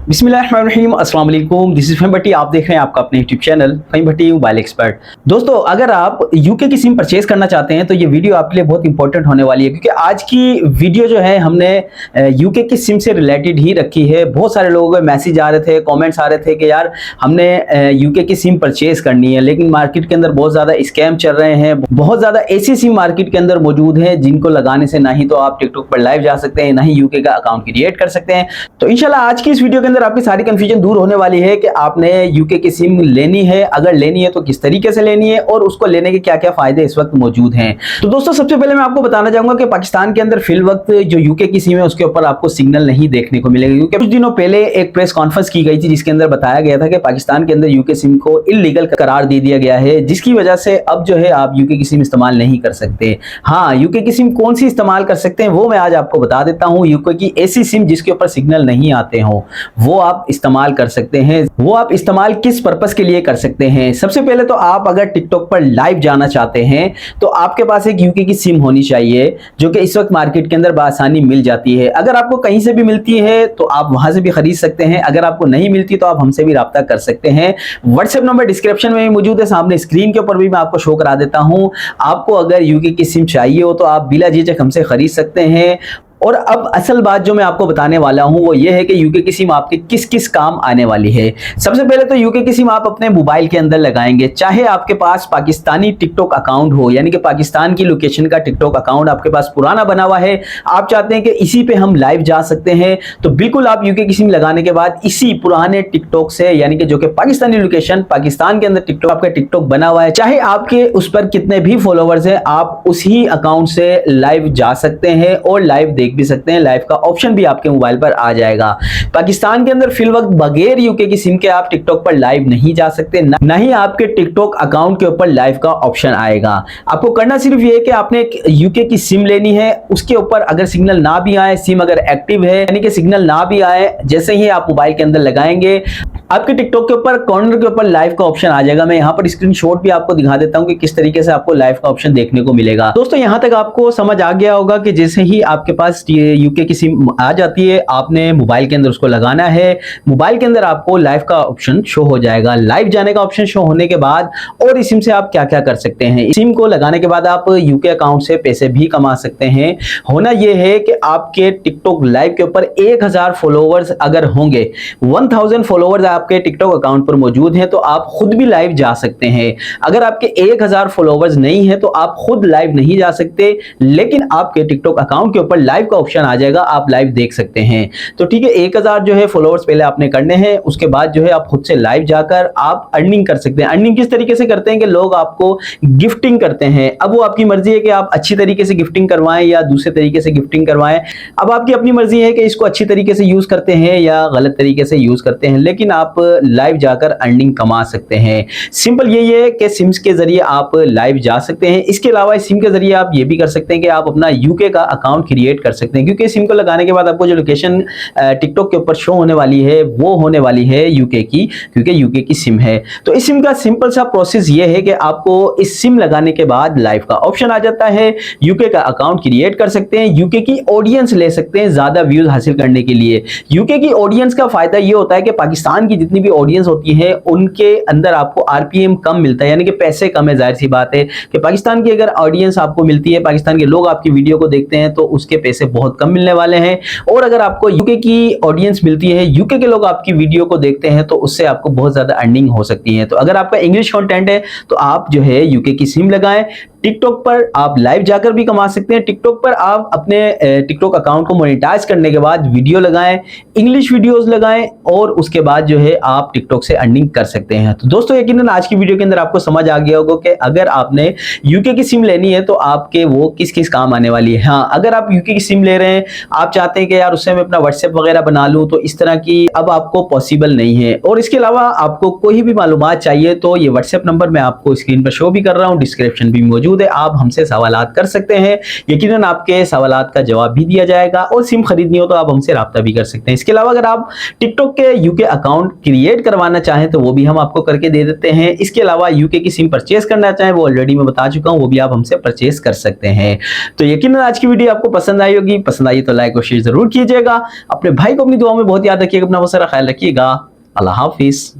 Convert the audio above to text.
बिस्मिल्लाहिर्रहमानिर्रहीम, अस्सलाम वालेकुम। दिस इज फहीम भट्टी। आप देख रहे हैं आपका अपने यूट्यूब चैनल फहीम भट्टी मोबाइल एक्सपर्ट। दोस्तों, अगर आप यूके की सिम परचेज करना चाहते हैं तो ये वीडियो आपके लिए बहुत इंपॉर्टेंट होने वाली है, क्योंकि आज की वीडियो जो है हमने यूके की सिम से रिलेटेड ही रखी है। बहुत सारे लोगों के मैसेज आ रहे थे, कॉमेंट्स आ रहे थे कि यार हमने यूके की सिम परचेज करनी है, लेकिन मार्केट के अंदर बहुत ज़्यादा स्कैम चल रहे हैं। बहुत ज़्यादा ऐसी सिम मार्केट के अंदर मौजूद है जिनको लगाने से ना ही तो आप टिकटॉक पर लाइव जा सकते हैं, ना ही यूके का अकाउंट क्रिएट कर सकते हैं। तो इंशाल्लाह आज की इस वीडियो के अंदर आपकी सारी कंफ्यूजन दूर होने वाली है कि आपने यूके की सिम लेनी है, अगर लेनी है तो किस तरीके से लेनी है और उसको लेने के क्या क्या फायदे इस वक्त मौजूद हैं। तो दोस्तों, सबसे पहले मैं आपको बताना चाहूंगा कि पाकिस्तान के अंदर फिल वक्त जो यूके की सिम है उसके ऊपर आपको सिग्नल नहीं देखने को मिलेगा, क्योंकि कुछ दिनों पहले एक प्रेस कॉन्फ्रेंस की गई थी जिसके अंदर बताया गया था कि पाकिस्तान के अंदर यूके सिम को इलीगल करार दे दिया गया है, जिसकी वजह से अब जो है आप यूके की सिम इस्तेमाल नहीं कर सकते। हाँ, यूके की सिम कौन सी इस्तेमाल कर सकते हैं वो मैं आज आपको बता देता हूँ। यूके की ऐसी सिम जिसके ऊपर सिग्नल नहीं आते हो वो आप इस्तेमाल कर सकते हैं। वो आप इस्तेमाल किस पर्पस के लिए कर सकते हैं? सबसे पहले तो आप अगर टिकटॉक पर लाइव जाना चाहते हैं तो आपके पास एक यूके की सिम होनी चाहिए, जो कि इस वक्त मार्केट के अंदर बआसानी मिल जाती है। अगर आपको कहीं से भी मिलती है तो आप वहां से भी खरीद सकते हैं, अगर आपको नहीं मिलती तो आप हमसे भी राब्ता कर सकते हैं। व्हाट्सएप नंबर डिस्क्रिप्शन में भी मौजूद है, सामने स्क्रीन के ऊपर भी मैं आपको शो करा देता हूं। आपको अगर यूके की सिम चाहिए हो तो आप बिला झिझक हमसे खरीद सकते हैं। और अब असल बात जो मैं आपको बताने वाला हूं वो ये है कि यूके की सिम आपके किस किस काम आने वाली है। सबसे पहले तो यूके की सिम आप अपने मोबाइल के अंदर लगाएंगे, चाहे आपके पास पाकिस्तानी टिकटॉक अकाउंट हो, यानी कि पाकिस्तान की लोकेशन का टिकटॉक अकाउंट आपके पास पुराना बना हुआ है, आप चाहते हैं कि इसी पे हम लाइव जा सकते हैं, तो बिल्कुल आप यूके की सिम लगाने के बाद इसी पुराने टिकटॉक से, यानी कि जो कि पाकिस्तानी लोकेशन, पाकिस्तान के अंदर टिकटॉक आपका टिकटॉक बना हुआ है, चाहे आपके उस पर कितने भी फॉलोवर्स हैं, आप उसी अकाउंट से लाइव जा सकते हैं और लाइव देख भी सकते हैं। लाइव का ऑप्शन भी आपके मोबाइल पर आ जाएगा। पाकिस्तान के अंदर फिल वक्त बगैर यूके की सिम के आप टिकटॉक पर लाइव नहीं जा सकते, ना ही आपके टिकटॉक अकाउंट के ऊपर लाइव का ऑप्शन आएगा। आपको करना सिर्फ ये है कि आपने एक यूके की सिम लेनी है, उसके ऊपर अगर सिग्नल ना भी आए, सिम अगर एक्टिव है यानी कि सिग्नल ना भी आए, जैसे ही आप मोबाइल के अंदर लगाएंगे आपके टिकटॉक के ऊपर कॉर्नर के ऊपर लाइव का ऑप्शन आ जाएगा। मैं यहाँ पर स्क्रीनशॉट भी आपको दिखा देता हूँ कि किस तरीके से आपको लाइव का ऑप्शन देखने को मिलेगा। दोस्तों, यहाँ तक आपको समझ आ गया होगा कि जैसे ही आपके पास यूके की सिम आ जाती है, आपने मोबाइल के अंदर उसको लगाना है, मोबाइल के अंदर आपको लाइव का ऑप्शन शो हो जाएगा। लाइव जाने का ऑप्शन शो होने के बाद और इस सिम से आप क्या क्या कर सकते हैं। सिम को लगाने के बाद आप यूके अकाउंट से पैसे भी कमा सकते हैं। होना यह है कि आपके टिकटॉक लाइव के ऊपर 1000 फॉलोवर्स अगर होंगे, 1000 फॉलोवर्स आपके टिकटॉक अकाउंट पर मौजूद हैं तो आप खुद भी लाइव जा सकते हैं। अगर आपके 1000 फॉलोवर्स नहीं है तो आप खुद लाइव नहीं जा सकते, लेकिन आपके टिकटॉक अकाउंट के ऊपर लाइव का ऑप्शन आ जाएगा, आप लाइव देख सकते हैं। तो ठीक है, 1000 जो है फॉलोवर्स पहले आपने करने हैं, उसके बाद जो है आप खुद से लाइव जाकर आप अर्निंग कर सकते हैं। अर्निंग किस तरीके से करते हैं कि लोग आपको गिफ्टिंग करते हैं। अब वो आपकी मर्जी है कि आप अच्छी तरीके से गिफ्टिंग करवाएं या दूसरे तरीके से गिफ्टिंग करवाएं। अब आपकी अपनी मर्जी है कि इसको अच्छी तरीके से यूज करते हैं या गलत तरीके से यूज करते हैं, लेकिन आप लाइव जाकर अर्निंग कमा सकते हैं। सिंपल यही है कि सिम्स के जरिए आप लाइव जा सकते हैं। इसके अलावा सिम के जरिए आप ये भी कर सकते हैं कि आप अपना यूके का अकाउंट क्रिएट कर सकते हैं, क्योंकि सिम को लगाने के बाद आपको जो लोकेशन टिकटॉक के ऊपर शो होने वाली है वो होने वाली है यूके की, क्योंकि यूके की सिम है। तो इस सिम का सिंपल सा प्रोसेस ये है कि आपको इस सिम लगाने के बाद लाइव का ऑप्शन आ जाता है, यूके का अकाउंट क्रिएट कर सकते हैं, यूके की ऑडियंस ले सकते हैं ज्यादा व्यूज हासिल करने के लिए। यूके की ऑडियंस का फायदा ये होता है कि पाकिस्तान की जितनी भी ऑडियंस होती है उनके अंदर आपको आरपीएम कम मिलता है, यानी कि पैसे कम है। जाहिर सी बात है कि पाकिस्तान की अगर ऑडियंस आपको मिलती है, पाकिस्तान के लोग आपकी वीडियो को देखते हैं तो उसके पैसे बहुत कम मिलने वाले हैं। और अगर आपको यूके की ऑडियंस मिलती है, यूके के लोग आपकी वीडियो को देखते हैं तो उससे आपको बहुत ज्यादा अर्निंग हो सकती है। तो अगर आपका इंग्लिश कंटेंट है तो आप जो है यूके की सिम लगाएं। टिकटॉक पर आप लाइव जाकर भी कमा सकते हैं। टिकटॉक पर आप अपने टिकटॉक अकाउंट को मोनेटाइज करने के बाद वीडियो लगाएं, इंग्लिश वीडियोस लगाएं और उसके बाद जो है आप टिकटॉक से अर्निंग कर सकते हैं। तो दोस्तों, यकीनन आज की वीडियो के अंदर आपको समझ आ गया होगा कि अगर आपने यूके की सिम लेनी है तो आपके वो किस किस काम आने वाली है। हाँ, अगर आप यूके की सिम ले रहे हैं, आप चाहते हैं कि यार उससे मैं अपना व्हाट्सएप वगैरह बना लूं, तो इस तरह की अब आपको पॉसिबल नहीं है। और इसके अलावा आपको कोई भी मालूमात चाहिए तो ये व्हाट्सएप नंबर मैं आपको स्क्रीन पर शो भी कर रहा हूँ, डिस्क्रिप्शन भी मौजूद मौजूद है, आप हमसे सवालात कर सकते हैं। यकीनन आपके सवालात का जवाब भी दिया जाएगा और सिम खरीदनी हो तो आप हमसे राब्ता भी कर सकते हैं। इसके अलावा अगर आप टिकटॉक के यूके अकाउंट क्रिएट करवाना चाहें तो वो भी हम आपको करके दे देते हैं। इसके अलावा यूके की सिम परचेस करना चाहें, वो ऑलरेडी मैं बता चुका हूं, वो भी आप हमसे परचेस कर सकते हैं। तो यकीनन आज की वीडियो आपको पसंद आई होगी। पसंद आई तो लाइक और शेयर जरूर कीजिएगा। अपने भाई को अपनी दुआ में बहुत याद रखिएगा, अपना बहुत सारा ख्याल रखिएगा। अल्लाह हाफिज।